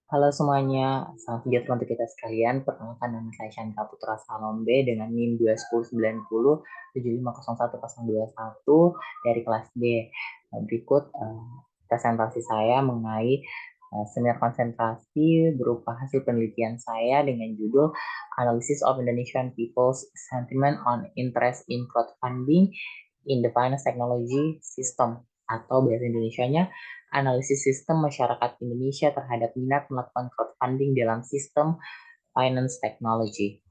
Halo semuanya, salam sejahtera untuk kita sekalian. Perkenalkan nama saya Chandra Putra Salombe dengan NIM 21090750101 dari kelas B. Berikut presentasi saya mengenai seminar konsentrasi berupa hasil penelitian saya dengan judul Analysis of Indonesian People's Sentiment on Interest in Crowdfunding in the Finance Technology System, atau bahasa Indonesianya analisis sistem masyarakat Indonesia terhadap minat melakukan crowdfunding dalam sistem finance technology.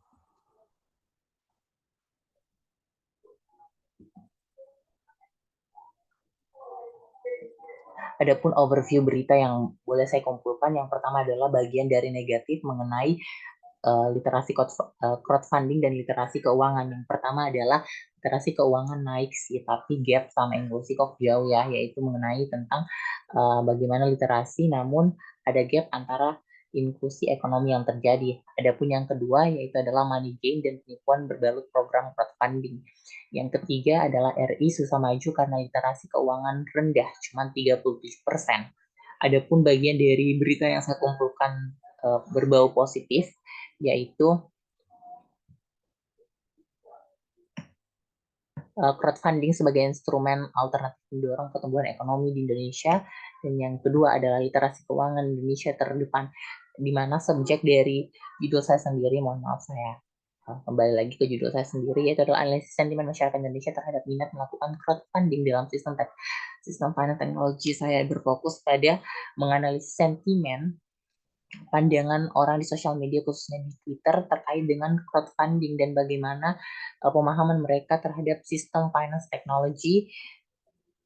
Adapun overview berita yang boleh saya kumpulkan, yang pertama adalah bagian dari negatif mengenai literasi crowdfunding dan literasi keuangan. Yang pertama adalah literasi keuangan naik sih, tapi gap sama inklusi kok jauh ya, yaitu mengenai tentang bagaimana literasi namun ada gap antara inklusi ekonomi yang terjadi. Adapun yang kedua yaitu adalah money game dan penipuan berbalut program crowdfunding. Yang ketiga adalah RI susah maju karena literasi keuangan rendah, cuma 37%. Adapun bagian dari berita yang saya kumpulkan berbau positif, yaitu crowdfunding sebagai instrumen alternatif mendorong pertumbuhan ekonomi di Indonesia. Dan yang kedua adalah literasi keuangan Indonesia terdepan, di mana subjek dari judul saya sendiri, mohon maaf saya kembali lagi ke judul saya sendiri, yaitu adalah analisis sentimen masyarakat Indonesia terhadap minat melakukan crowdfunding dalam sistem finance teknologi. Saya berfokus pada menganalisis sentimen pandangan orang di sosial media khususnya di Twitter terkait dengan crowdfunding dan bagaimana pemahaman mereka terhadap sistem finance technology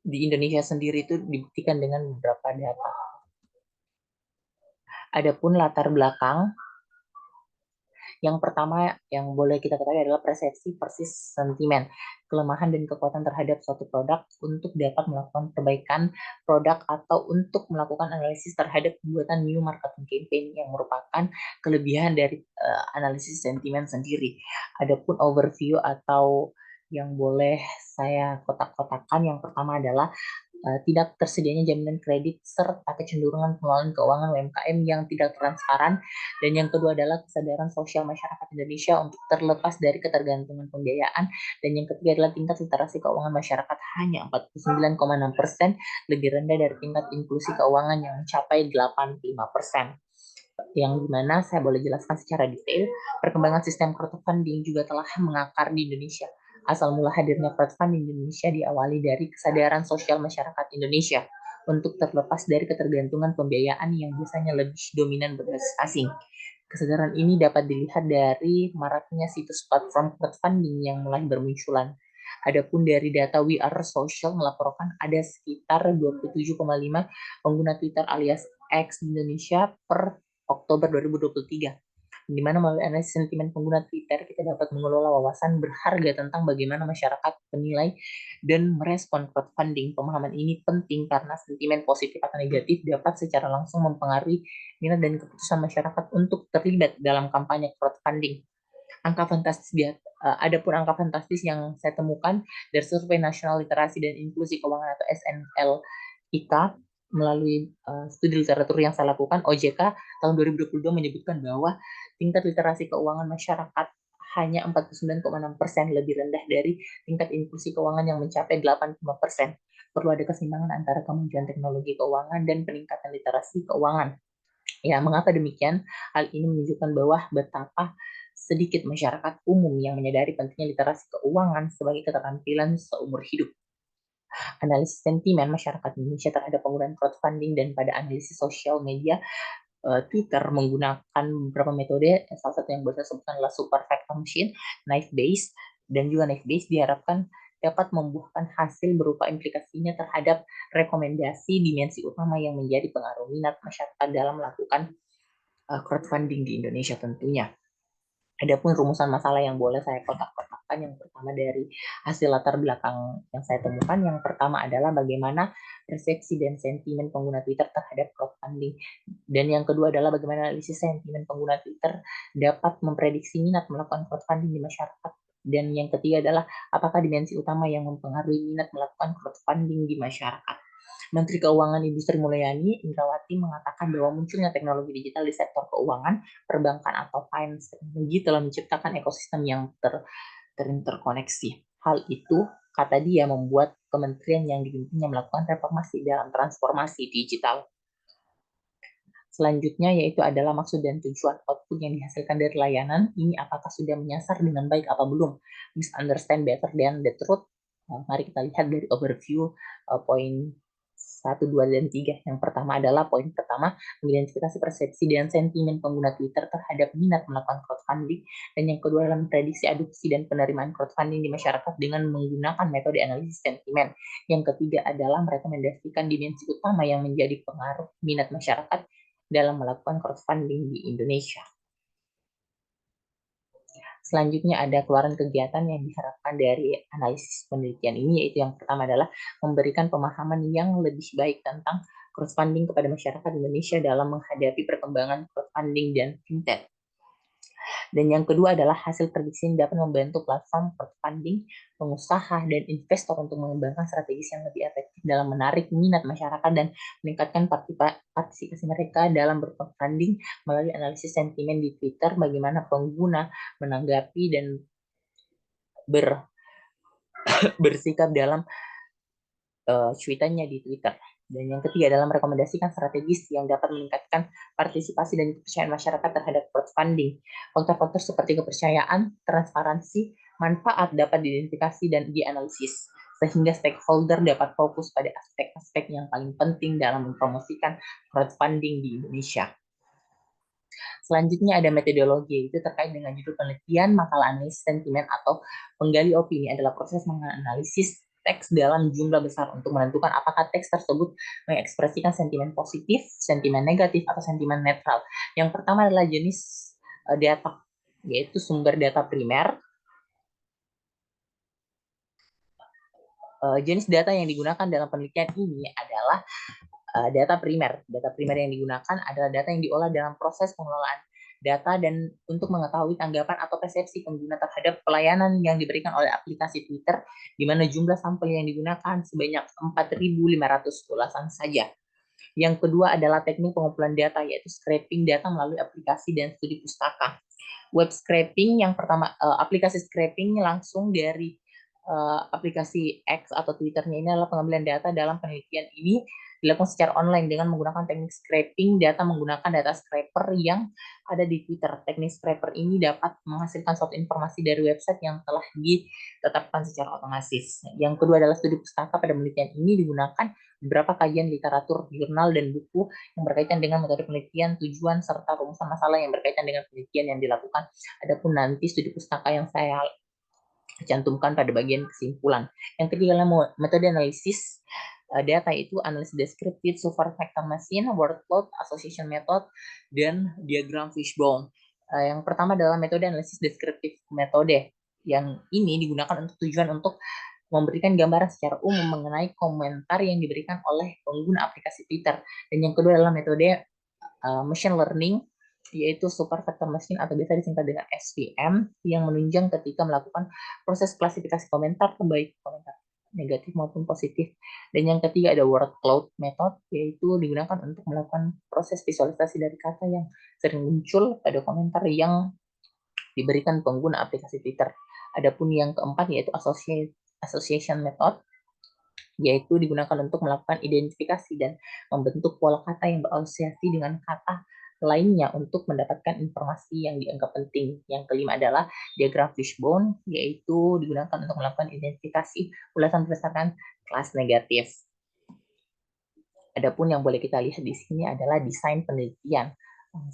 di Indonesia sendiri itu dibuktikan dengan beberapa data. Adapun latar belakang, yang pertama yang boleh kita ketahui adalah persepsi persis sentimen, kelemahan dan kekuatan terhadap suatu produk untuk dapat melakukan perbaikan produk atau untuk melakukan analisis terhadap pembuatan new marketing campaign yang merupakan kelebihan dari analisis sentimen sendiri. Adapun overview atau yang boleh saya kotak-kotakan, yang pertama adalah tidak tersedianya jaminan kredit serta kecenderungan pengelolaan keuangan UMKM yang tidak transparan, dan yang kedua adalah kesadaran sosial masyarakat Indonesia untuk terlepas dari ketergantungan pembiayaan, dan yang ketiga adalah tingkat literasi keuangan masyarakat hanya 49,6%, lebih rendah dari tingkat inklusi keuangan yang mencapai 85%. Yang dimana saya boleh jelaskan secara detail, perkembangan sistem crowdfunding juga telah mengakar di Indonesia. Asal mula hadirnya crowdfunding di Indonesia diawali dari kesadaran sosial masyarakat Indonesia untuk terlepas dari ketergantungan pembiayaan yang biasanya lebih dominan berbasis asing. Kesadaran ini dapat dilihat dari maraknya situs platform crowdfunding yang mulai bermunculan. Adapun dari data We Are Social melaporkan ada sekitar 27,5 pengguna Twitter alias X di Indonesia per Oktober 2023, di mana melalui analisis sentimen pengguna Twitter kita dapat mengelola wawasan berharga tentang bagaimana masyarakat menilai dan merespon crowdfunding. Pemahaman ini penting karena sentimen positif atau negatif dapat secara langsung mempengaruhi minat dan keputusan masyarakat untuk terlibat dalam kampanye crowdfunding. Adapun angka fantastis yang saya temukan dari Survei Nasional Literasi dan Inklusi Keuangan atau SNLIK melalui studi literatur yang saya lakukan, OJK tahun 2022 menyebutkan bahwa tingkat literasi keuangan masyarakat hanya 49,6%, lebih rendah dari tingkat inklusi keuangan yang mencapai 85%. Perlu ada keseimbangan antara kemajuan teknologi keuangan dan peningkatan literasi keuangan. Ya, mengapa demikian? Hal ini menunjukkan bahwa betapa sedikit masyarakat umum yang menyadari pentingnya literasi keuangan sebagai keterampilan seumur hidup. Analisis sentimen masyarakat Indonesia terhadap penggunaan crowdfunding dan pada analisis sosial media Twitter menggunakan beberapa metode. Salah satu yang bisa sebutkan adalah super factor machine, knife base, dan juga knife base diharapkan dapat membuahkan hasil berupa implikasinya terhadap rekomendasi dimensi utama yang menjadi pengaruh minat masyarakat dalam melakukan crowdfunding di Indonesia tentunya. Adapun rumusan masalah yang boleh saya kotak-kotakkan, yang pertama dari hasil latar belakang yang saya temukan, yang pertama adalah bagaimana persepsi dan sentimen pengguna Twitter terhadap crowdfunding. Dan yang kedua adalah bagaimana analisis sentimen pengguna Twitter dapat memprediksi minat melakukan crowdfunding di masyarakat. Dan yang ketiga adalah apakah dimensi utama yang mempengaruhi minat melakukan crowdfunding di masyarakat. Menteri Keuangan Ibu Sri Mulyani Indrawati mengatakan bahwa munculnya teknologi digital di sektor keuangan, perbankan atau finance teknologi telah menciptakan ekosistem yang terinterkoneksi. Hal itu, kata dia, membuat kementerian yang dipimpinnya melakukan reformasi dalam transformasi digital. Selanjutnya yaitu adalah maksud dan tujuan output yang dihasilkan dari layanan ini apakah sudah menyasar dengan baik apa belum. Misunderstand better than the truth. Mari kita lihat dari overview poin 1, 2, dan 3. Yang pertama adalah poin pertama, mengidentifikasi persepsi dan sentimen pengguna Twitter terhadap minat melakukan crowdfunding. Dan yang kedua adalah memprediksi adopsi dan penerimaan crowdfunding di masyarakat dengan menggunakan metode analisis sentimen. Yang ketiga adalah merekomendasikan dimensi utama yang menjadi pengaruh minat masyarakat dalam melakukan crowdfunding di Indonesia. Selanjutnya ada keluaran kegiatan yang diharapkan dari analisis penelitian ini, yaitu yang pertama adalah memberikan pemahaman yang lebih baik tentang crowdfunding kepada masyarakat Indonesia dalam menghadapi perkembangan crowdfunding dan fintech. Dan yang kedua adalah hasil prediksi yang dapat membantu platform crowdfunding, pengusaha, dan investor untuk mengembangkan strategi yang lebih efektif dalam menarik minat masyarakat dan meningkatkan partisipasi mereka dalam bercrowdfunding melalui analisis sentimen di Twitter, bagaimana pengguna menanggapi dan bersikap dalam cuitannya di Twitter. Dan yang ketiga adalah merekomendasikan strategis yang dapat meningkatkan partisipasi dan kepercayaan masyarakat terhadap crowdfunding. Faktor-faktor seperti kepercayaan, transparansi, manfaat dapat diidentifikasi dan dianalisis, sehingga stakeholder dapat fokus pada aspek-aspek yang paling penting dalam mempromosikan crowdfunding di Indonesia. Selanjutnya ada metodologi, itu terkait dengan judul penelitian, makalah analisis sentimen atau penggali opini adalah proses menganalisis teks dalam jumlah besar untuk menentukan apakah teks tersebut mengekspresikan sentimen positif, sentimen negatif, atau sentimen netral. Yang pertama adalah jenis data, yaitu sumber data primer. Jenis data yang digunakan dalam penelitian ini adalah data primer. Data primer yang digunakan adalah data yang diolah dalam proses pengelolaan data dan untuk mengetahui tanggapan atau persepsi pengguna terhadap pelayanan yang diberikan oleh aplikasi Twitter, di mana jumlah sampel yang digunakan sebanyak 4.500 ulasan saja. Yang kedua adalah teknik pengumpulan data, yaitu scraping data melalui aplikasi dan studi pustaka. Web scraping yang pertama, aplikasi scraping langsung dari aplikasi X atau Twitternya ini adalah pengambilan data dalam penelitian ini dilakukan secara online dengan menggunakan teknik scraping data menggunakan data scraper yang ada di Twitter. Teknik scraper ini dapat menghasilkan suatu informasi dari website yang telah ditetapkan secara otomatis. Yang kedua adalah studi pustaka. Pada penelitian ini digunakan beberapa kajian literatur, jurnal, dan buku yang berkaitan dengan metode penelitian, tujuan, serta rumusan masalah yang berkaitan dengan penelitian yang dilakukan. Adapun nanti studi pustaka yang saya cantumkan pada bagian kesimpulan. Yang ketiga adalah metode analisis data, itu analisis deskriptif, super factor machine, word cloud, association method, dan diagram fishbone. Yang pertama adalah metode analisis deskriptif metode. Yang ini digunakan untuk tujuan untuk memberikan gambaran secara umum mengenai komentar yang diberikan oleh pengguna aplikasi Twitter. Dan yang kedua adalah metode machine learning, yaitu super factor machine atau biasa disingkat dengan SVM, yang menunjang ketika melakukan proses klasifikasi komentar, baik komentar negatif maupun positif. Dan yang ketiga ada word cloud method, yaitu digunakan untuk melakukan proses visualisasi dari kata yang sering muncul pada komentar yang diberikan pengguna aplikasi Twitter. Adapun yang keempat yaitu association method, yaitu digunakan untuk melakukan identifikasi dan membentuk pola kata yang berasosiasi dengan kata lainnya untuk mendapatkan informasi yang dianggap penting. Yang kelima adalah diagram fishbone, yaitu digunakan untuk melakukan identifikasi ulasan berdasarkan kelas negatif. Adapun yang boleh kita lihat di sini adalah desain penelitian.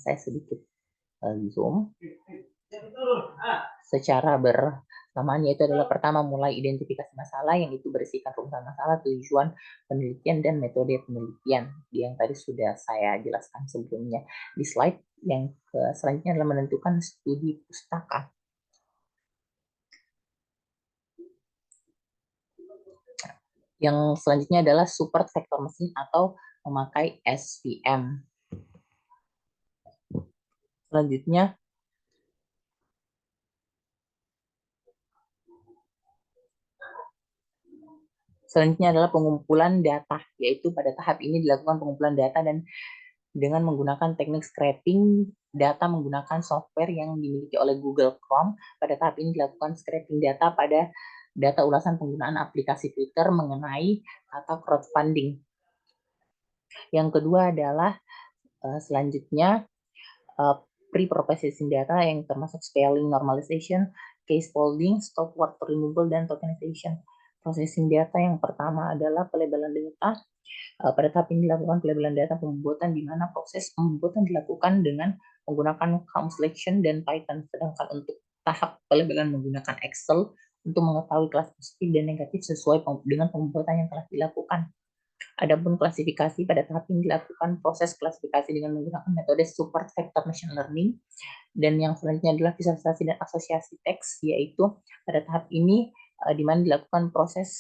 Saya sedikit zoom secara bersamaan, yaitu adalah pertama mulai identifikasi masalah yang itu berisikan rumusan masalah, tujuan penelitian, dan metode penelitian yang tadi sudah saya jelaskan sebelumnya di slide. Yang selanjutnya adalah menentukan studi pustaka. Yang selanjutnya adalah support vector machine atau memakai SVM. Selanjutnya Selanjutnya adalah pengumpulan data, yaitu pada tahap ini dilakukan pengumpulan data dan dengan menggunakan teknik scraping data menggunakan software yang dimiliki oleh Google Chrome. Pada tahap ini dilakukan scraping data pada data ulasan penggunaan aplikasi Twitter mengenai kata crowdfunding. Yang kedua adalah selanjutnya pre-processing data yang termasuk spelling normalization, case folding, stop word removal, dan tokenization. Processing data yang pertama adalah pelabelan data. Pada tahap ini dilakukan pelabelan data pembuatan di mana proses pembuatan dilakukan dengan menggunakan count selection dan Python. Sedangkan untuk tahap pelabelan menggunakan Excel untuk mengetahui kelas positif dan negatif sesuai dengan pembuatan yang telah dilakukan. Adapun klasifikasi pada tahap ini dilakukan proses klasifikasi dengan menggunakan metode support vector machine learning. Dan yang selanjutnya adalah visualisasi dan asosiasi teks, yaitu pada tahap ini di mana dilakukan proses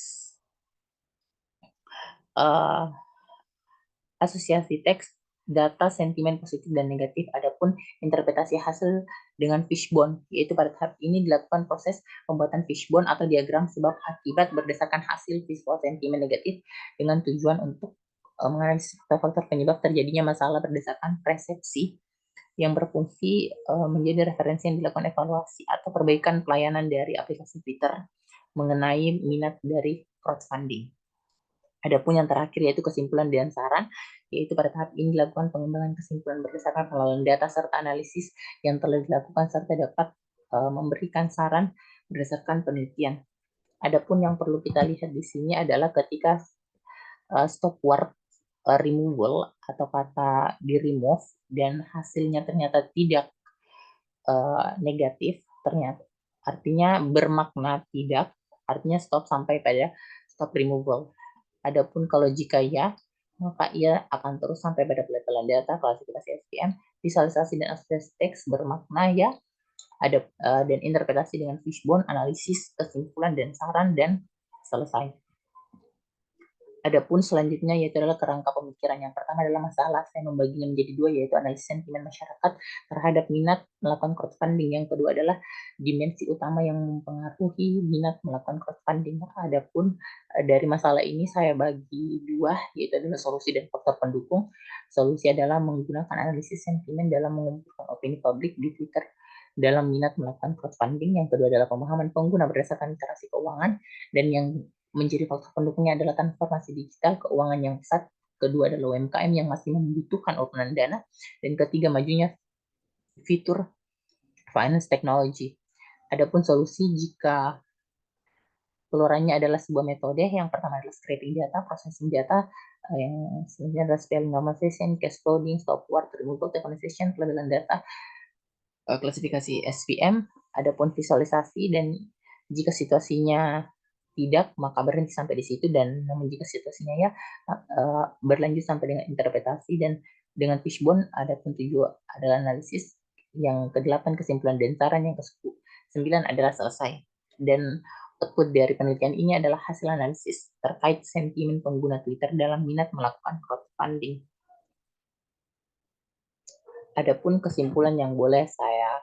asosiasi teks, data, sentimen positif dan negatif. Adapun interpretasi hasil dengan fishbone, yaitu pada tahap ini dilakukan proses pembuatan fishbone atau diagram sebab akibat berdasarkan hasil visual sentimen negatif dengan tujuan untuk menganalisis faktor penyebab terjadinya masalah berdasarkan persepsi yang berfungsi menjadi referensi yang dilakukan evaluasi atau perbaikan pelayanan dari aplikasi Twitter mengenai minat dari crowdfunding. Adapun yang terakhir yaitu kesimpulan dan saran, yaitu pada tahap ini dilakukan pengembangan kesimpulan berdasarkan pengelolaan data serta analisis yang telah dilakukan serta dapat memberikan saran berdasarkan penelitian. Adapun yang perlu kita lihat di sini adalah ketika stop word removal atau kata di remove dan hasilnya ternyata tidak negatif, ternyata artinya bermakna tidak, artinya stop sampai pada stop removal. Adapun kalau jika ya, maka ia akan terus sampai pada pelabelan data, klasifikasi SVM, visualisasi dan asosiasi teks bermakna ya, ada dan interpretasi dengan fishbone, analisis, kesimpulan dan saran, dan selesai. Adapun selanjutnya yaitu adalah kerangka pemikiran. Yang pertama adalah masalah, saya membaginya menjadi dua, yaitu analisis sentimen masyarakat terhadap minat melakukan crowdfunding. Yang kedua adalah dimensi utama yang mempengaruhi minat melakukan crowdfunding. Adapun dari masalah ini saya bagi dua, yaitu adalah solusi dan faktor pendukung. Solusi adalah menggunakan analisis sentimen dalam mengumpulkan opini publik di Twitter dalam minat melakukan crowdfunding. Yang kedua adalah pemahaman pengguna berdasarkan literasi keuangan, dan yang menjadi faktor pendukungnya adalah transformasi digital keuangan yang pesat. Kedua adalah UMKM yang masih membutuhkan urunan dana, dan ketiga majunya fitur finance technology. Adapun solusi jika keluarannya adalah sebuah metode, yang pertama adalah scraping data, processing data, yang selanjutnya adalah spelling normalization, case loading, stop word removal, tokenization, pelabelan data, klasifikasi SVM. Adapun visualisasi, dan jika situasinya tidak, maka berhenti sampai di situ, dan namun jika situasinya ya berlanjut sampai dengan interpretasi, dan dengan fishbone. Adapun tujuh adalah analisis, yang ke-8 kesimpulan dan saran, yang ke-9 adalah selesai. Dan output dari penelitian ini adalah hasil analisis terkait sentimen pengguna Twitter dalam minat melakukan crowdfunding. Adapun kesimpulan yang boleh saya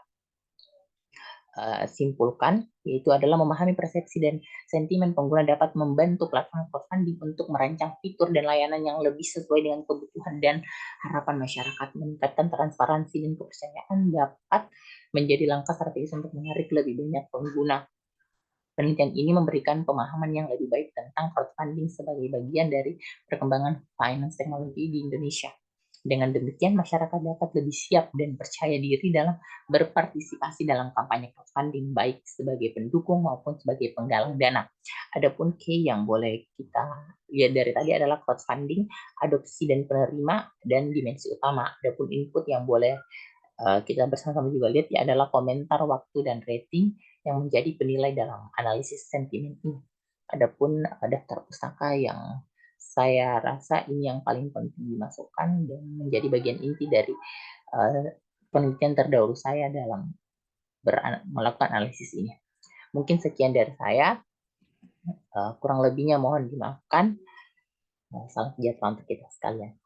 simpulkan, yaitu adalah memahami persepsi dan sentimen pengguna dapat membantu platform crowdfunding untuk merancang fitur dan layanan yang lebih sesuai dengan kebutuhan dan harapan masyarakat. Meningkatkan transparansi dan kepercayaan dapat menjadi langkah strategis untuk menarik lebih banyak pengguna. Penelitian ini memberikan pemahaman yang lebih baik tentang crowdfunding sebagai bagian dari perkembangan finance teknologi di Indonesia. Dengan demikian, masyarakat dapat lebih siap dan percaya diri dalam berpartisipasi dalam kampanye crowdfunding, baik sebagai pendukung maupun sebagai penggalang dana. Adapun key yang boleh kita lihat dari tadi adalah crowdfunding, adopsi dan penerima, dan dimensi utama. Adapun input yang boleh kita bersama-sama juga lihat ya adalah komentar, waktu, dan rating yang menjadi penilai dalam analisis sentimen ini. Adapun daftar pustaka yang saya rasa ini yang paling penting dimasukkan dan menjadi bagian inti dari penelitian terdahulu saya dalam melakukan analisis ini. Mungkin sekian dari saya, kurang lebihnya mohon dimaafkan. Salam sejahtera untuk kita sekalian.